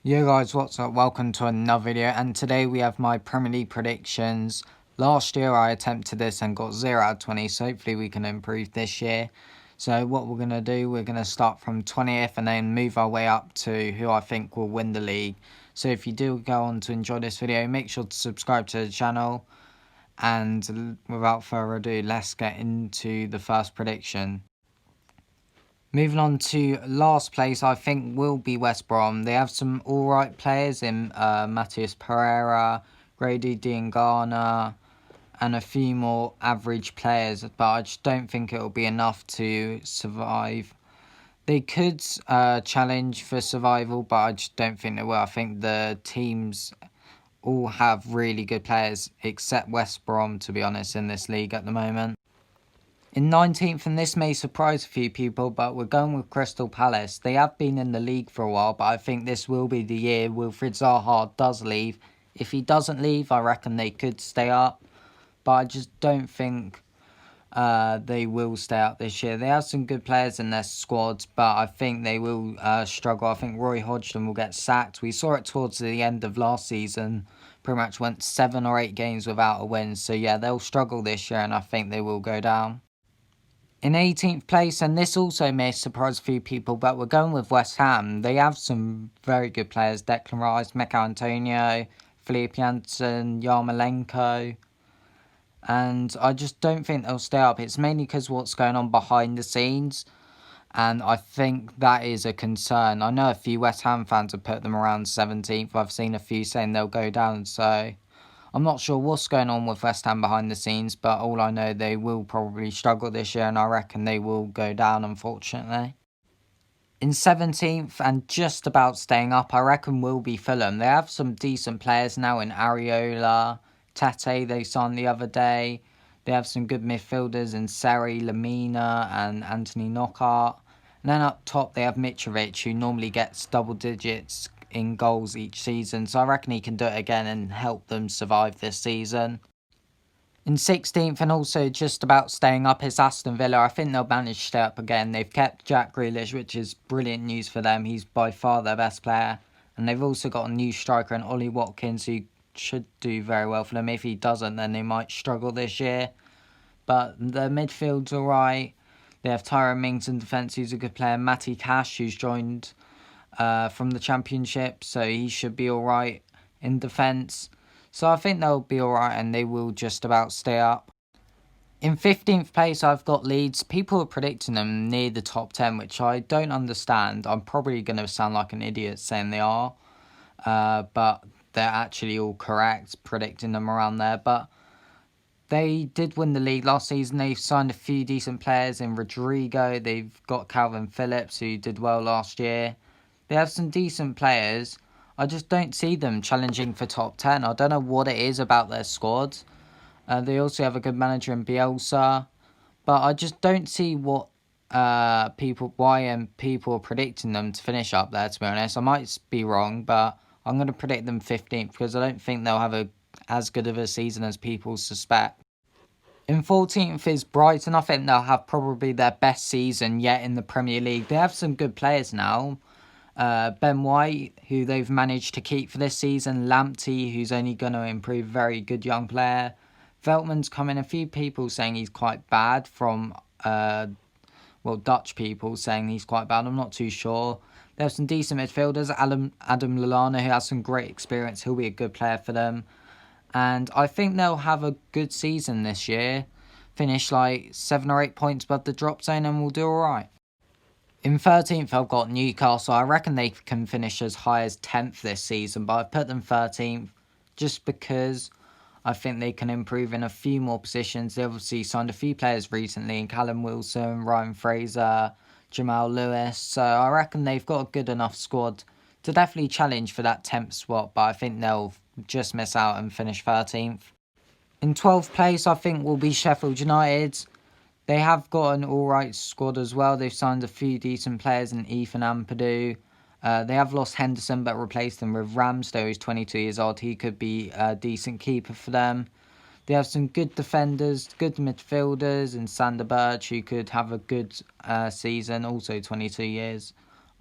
Yo guys, what's up? Welcome to another video, and today we have my Premier League predictions. Last year I attempted this and got 0 out of 20, so hopefully we can improve this year. So what we're going to do, we're going to start from 20th and then move our way up to who I think will win the league. So if you do go on to enjoy this video, make sure to subscribe to the channel. And without further ado, let's get into the first prediction. Moving on to last place, I think will be West Brom. They have some alright players in Matheus Pereira, Grady Diangana, and a few more average players, but I just don't think it will be enough to survive. They could challenge for survival, but I just don't think they will. I think the teams all have really good players, except West Brom, to be honest, in this league at the moment. In 19th, and this may surprise a few people, but we're going with Crystal Palace. They have been in the league for a while, but I think this will be the year Wilfried Zaha does leave. If he doesn't leave, I reckon they could stay up, but I just don't think they will stay up this year. They have some good players in their squads, but I think they will struggle. I think Roy Hodgson will get sacked. We saw it towards the end of last season. Pretty much went 7 or 8 games without a win. So yeah, they'll struggle this year, and I think they will go down. In 18th place, and this also may surprise a few people, but we're going with West Ham. They have some very good players. Declan Rice, Mikel Antonio, Felipe Janssen, Yarmolenko. And I just don't think they'll stay up. It's mainly because what's going on behind the scenes. And I think that is a concern. I know a few West Ham fans have put them around 17th. I've seen a few saying they'll go down, so I'm not sure what's going on with West Ham behind the scenes, but all I know, they will probably struggle this year, and I reckon they will go down, unfortunately. In 17th, and just about staying up, I reckon will be Fulham. They have some decent players now in Areola, Tete they signed the other day. They have some good midfielders in Seri, Lamina and Anthony Knockaert. And then up top they have Mitrovic, who normally gets double digits in goals each season. So I reckon he can do it again and help them survive this season. In 16th, and also just about staying up, is Aston Villa. I think they'll manage to stay up again. They've kept Jack Grealish, which is brilliant news for them. He's by far their best player. And they've also got a new striker in Ollie Watkins, who should do very well for them. If he doesn't, then they might struggle this year. But the midfield's alright. They have Tyrone Mings in defence, who's a good player. Matty Cash, who's joined from the Championship, so he should be alright in defence. So I think they'll be alright, and they will just about stay up. In 15th place, I've got Leeds. People are predicting them near the top 10, which I don't understand. I'm probably going to sound like an idiot saying they are, but they're actually all correct, predicting them around there. But they did win the league last season. They've signed a few decent players in Rodrigo. They've got Calvin Phillips, who did well last year. They have some decent players. I just don't see them challenging for top 10. I don't know what it is about their squad. They also have a good manager in Bielsa. But I just don't see what people are predicting them to finish up there, to be honest. I might be wrong, but I'm going to predict them 15th because I don't think they'll have as good of a season as people suspect. In 14th is Brighton. I think they'll have probably their best season yet in the Premier League. They have some good players now. Ben White, who they've managed to keep for this season. Lamptey, who's only going to improve, very good young player. Veltman's come in. A few people saying he's quite bad from, Dutch people saying he's quite bad. I'm not too sure. They have some decent midfielders. Adam Lallana, who has some great experience. He'll be a good player for them. And I think they'll have a good season this year. Finish like 7 or 8 points above the drop zone, and we'll do alright. In 13th, I've got Newcastle. I reckon they can finish as high as 10th this season, but I've put them 13th just because I think they can improve in a few more positions. They obviously signed a few players recently, in Callum Wilson, Ryan Fraser, Jamal Lewis. So I reckon they've got a good enough squad to definitely challenge for that 10th spot, but I think they'll just miss out and finish 13th. In 12th place, I think will be Sheffield United. They have got an alright squad as well. They've signed a few decent players in Ethan Ampadu. They have lost Henderson but replaced them with Ramsdale, who's 22 years old. He could be a decent keeper for them. They have some good defenders, good midfielders, and Sander Berge, who could have a good season, also 22 years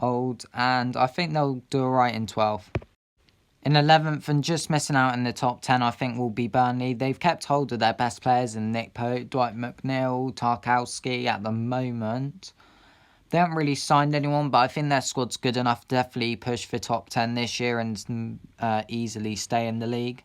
old, and I think they'll do alright in 12th. In 11th and just missing out in the top 10, I think will be Burnley. They've kept hold of their best players in Nick Pope, Dwight McNeil, Tarkowski at the moment. They haven't really signed anyone, but I think their squad's good enough to definitely push for top 10 this year and easily stay in the league.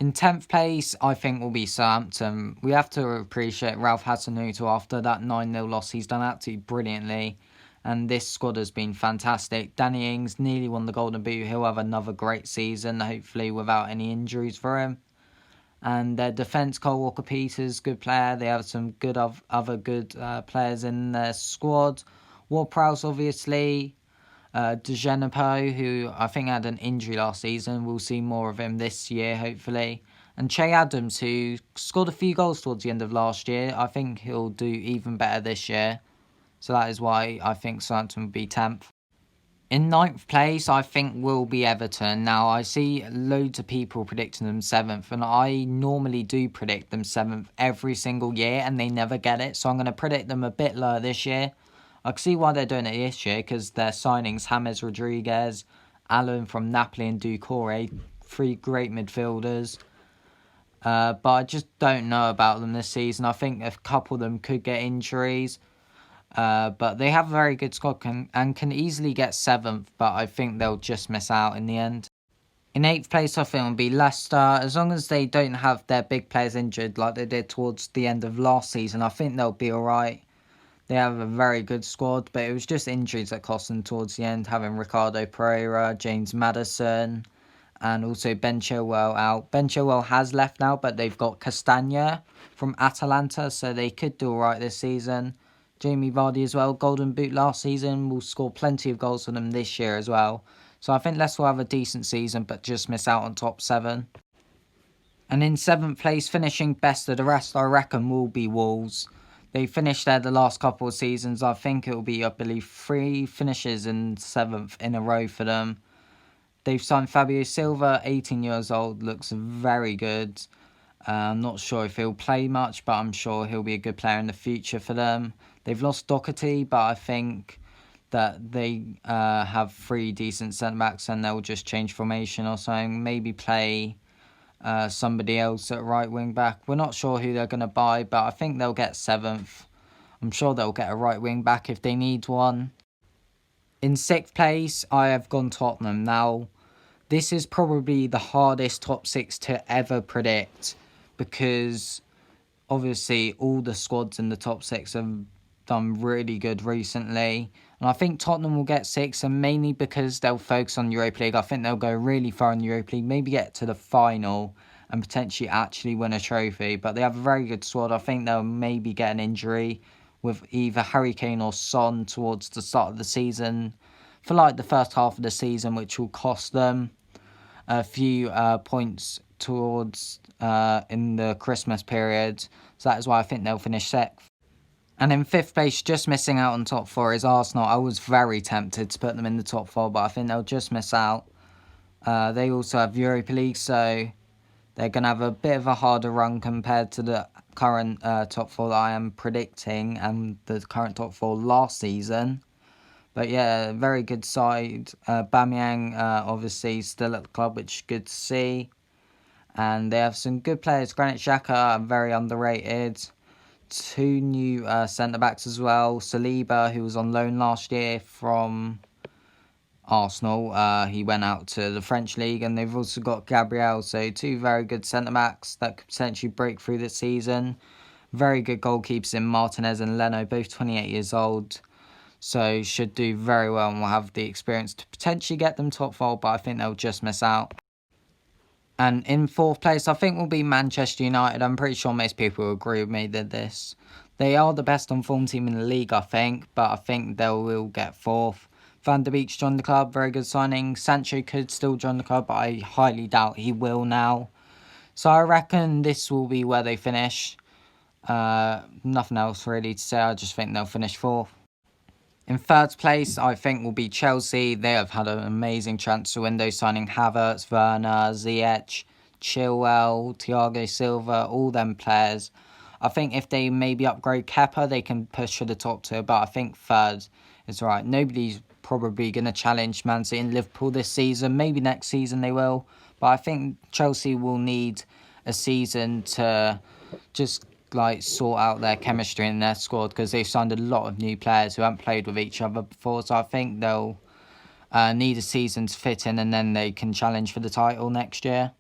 In 10th place, I think will be Southampton. We have to appreciate Ralph Hasenhuttl after that 9-0 loss. He's done absolutely brilliantly, and this squad has been fantastic. Danny Ings nearly won the Golden Boot. He'll have another great season, hopefully without any injuries for him. And their defence, Cole Walker-Peters, good player. They have some good other good players in their squad. Ward-Prowse, obviously. Dejenepo, who I think had an injury last season. We'll see more of him this year, hopefully. And Che Adams, who scored a few goals towards the end of last year. I think he'll do even better this year. So that is why I think Southampton will be 10th. In 9th place, I think will be Everton. Now, I see loads of people predicting them 7th, and I normally do predict them 7th every single year, and they never get it. So I'm going to predict them a bit lower this year. I can see why they're doing it this year, because their signings, James Rodriguez, Allen from Napoli and Doucouré, 3 great midfielders. But I just don't know about them this season. I think a couple of them could get injuries. But they have a very good squad and can easily get 7th, but I think they'll just miss out in the end. In 8th place, I think will be Leicester. As long as they don't have their big players injured like they did towards the end of last season, I think they'll be alright. They have a very good squad, but it was just injuries that cost them towards the end, having Ricardo Pereira, James Maddison, and also Ben Chilwell out. Ben Chilwell has left now, but they've got Castagna from Atalanta, so they could do alright this season. Jamie Vardy as well, Golden Boot last season, will score plenty of goals for them this year as well. So I think Leicester will have a decent season, but just miss out on top 7. And in 7th place, finishing best of the rest, I reckon will be Wolves. They finished there the last couple of seasons. I think it will be, I believe, 3 finishes in 7th in a row for them. They've signed Fabio Silva, 18 years old, looks very good. I'm not sure if he'll play much, but I'm sure he'll be a good player in the future for them. They've lost Doherty, but I think that they have 3 decent centre-backs and they'll just change formation or something. Maybe play somebody else at right wing-back. We're not sure who they're going to buy, but I think they'll get 7th. I'm sure they'll get a right wing-back if they need one. In 6th place, I have gone Tottenham. Now, this is probably the hardest top 6 to ever predict, because obviously all the squads in the top 6 have done really good recently. And I think Tottenham will get 6, and mainly because they'll focus on Europa League. I think they'll go really far in the Europa League, maybe get to the final and potentially actually win a trophy. But they have a very good squad. I think they'll maybe get an injury with either Harry Kane or Son towards the start of the season for like the first half of the season, which will cost them a few points towards in the Christmas period. So that is why I think they'll finish 6th. And in 5th place, just missing out on top 4 is Arsenal. I was very tempted to put them in the top 4, but I think they'll just miss out. They also have Europa League, so they're going to have a bit of a harder run compared to the current top 4 that I am predicting and the current top 4 last season. But yeah, very good side. Bamiyang obviously still at the club, which is good to see. And they have some good players. Granit Xhaka, very underrated. 2 new centre-backs as well. Saliba, who was on loan last year from Arsenal. He went out to the French league. And they've also got Gabriel. So 2 very good centre-backs that could potentially break through this season. Very good goalkeepers in Martinez and Leno, both 28 years old. So should do very well and will have the experience to potentially get them top 4, but I think they'll just miss out. And in 4th place, I think will be Manchester United. I'm pretty sure most people will agree with me that they are the best on form team in the league, I think, but I think they will get 4th. Van der Beek's joined the club, very good signing. Sancho could still join the club, but I highly doubt he will now. So I reckon this will be where they finish. Nothing else really to say, I just think they'll finish 4th. In 3rd place, I think will be Chelsea. They have had an amazing transfer window, signing Havertz, Werner, Ziyech, Chilwell, Thiago Silva, all them players. I think if they maybe upgrade Kepa, they can push for the top 2, but I think 3rd it's alright. Nobody's probably going to challenge Man City and Liverpool this season. Maybe next season they will. But I think Chelsea will need a season to just like sort out their chemistry in their squad, because they've signed a lot of new players who haven't played with each other before. So I think they'll need a season to fit in, and then they can challenge for the title next year.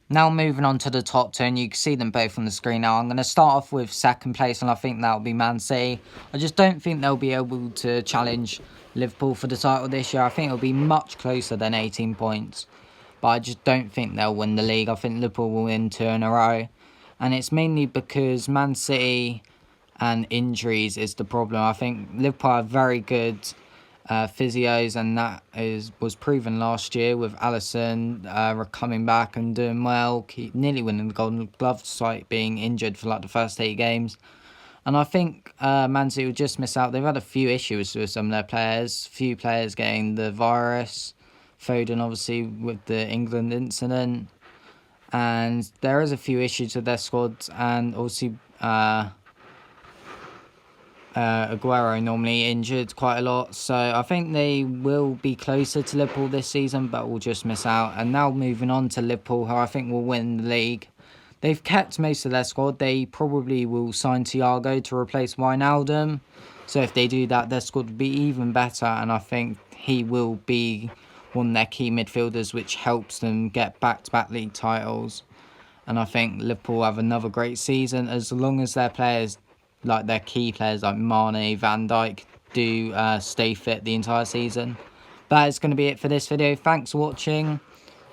Now moving on to the top two, and you can see them both on the screen now. I'm going to start off with second place, and I think that'll be Man City. I just don't think they'll be able to challenge Liverpool for the title this year. I think it'll be much closer than 18 points. But I just don't think they'll win the league. I think Liverpool will win 2 in a row. And it's mainly because Man City and injuries is the problem. I think Liverpool are very good physios, and that was proven last year with Alisson coming back and doing well, nearly winning the Golden Glove despite being injured for like the first 8 games. And I think Man City will just miss out. They've had a few issues with some of their players, few players getting the virus, Foden obviously with the England incident, and there is a few issues with their squads, and also Aguero normally injured quite a lot. So I think they will be closer to Liverpool this season, but will just miss out. And now moving on to Liverpool, who I think will win the league. They've kept most of their squad. They probably will sign Thiago to replace Wijnaldum. So if they do that, their squad will be even better, and I think he will be one of their key midfielders, which helps them get back-to-back league titles. And I think Liverpool have another great season as long as their players, like their key players like Mane, Van Dijk, do stay fit the entire season. That is going to be it for this video. Thanks for watching.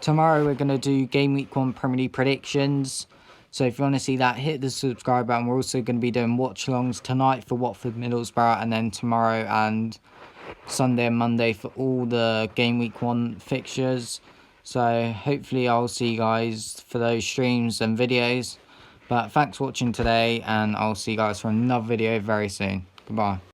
Tomorrow we're going to do Game Week 1 Premier League predictions. So if you want to see that, hit the subscribe button. We're also going to be doing watch-alongs tonight for Watford Middlesbrough, and then tomorrow and Sunday and Monday for all the Game Week 1 fixtures. So hopefully I'll see you guys for those streams and videos. But thanks for watching today, and I'll see you guys for another video very soon. Goodbye.